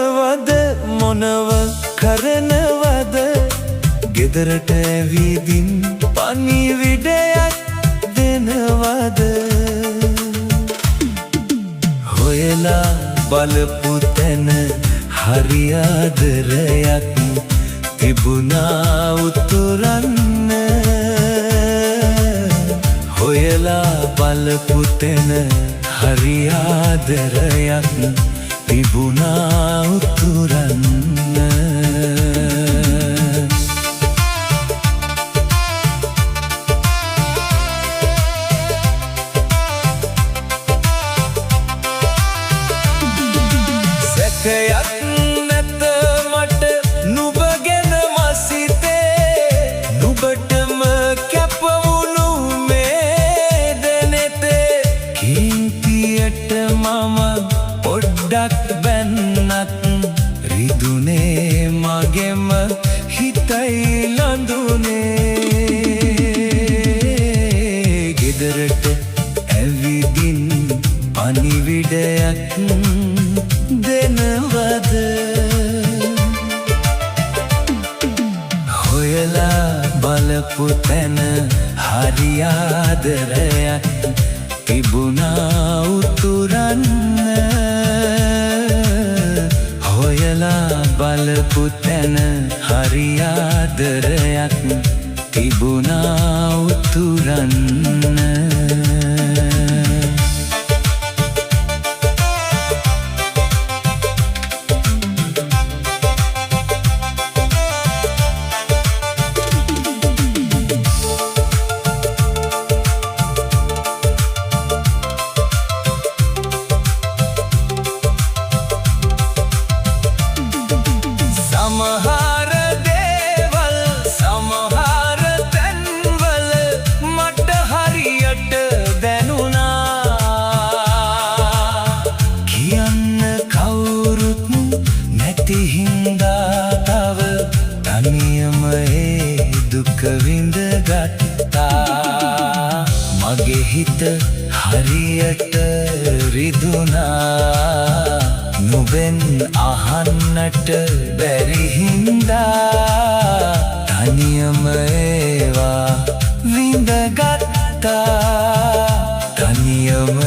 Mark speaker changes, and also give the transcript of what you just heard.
Speaker 1: දෙනවද මොනව කරනවද ගෙදරට ඇවිදින් පණිවිඩයක් දෙනවද හොයලා බලපු තැන හරි ආදරයක් තිබුණා උතුරන්න හොයලා බලපු තැන හරි ආදරයක් තිබුණා උතුරන්න සැකයක් නැත මට නුඹ ගැන මසිතේ නුඹටම කැප වුණු මේ දැනෙතේ කීර්තියට මම පොඩ්ඩක් බැන්නත් රිදුනේ මගෙම හිතයි ලඳුනේ ගෙදරට ඇවිදින් පණිවිඩයක් දෙනවද හොයලා බලපු තැන හරි ආදරයක් තිබුණා උතුරන්න හොයලා බලපු තැන හරි ආදරයක් තිබුණා උතුරන්න සමහර දේවල් සමහර තැන්වල මට හරියට දැනුණා කියන්න කවුරුත් නැති හින්දා තව තනියම ඒ දුක විඳගත්තා මගේ හිත හරියට රිදුණා නුඹෙන් අහන්නට බැරි හින්දා තනියම ඒවා විඳගත්තා තනියම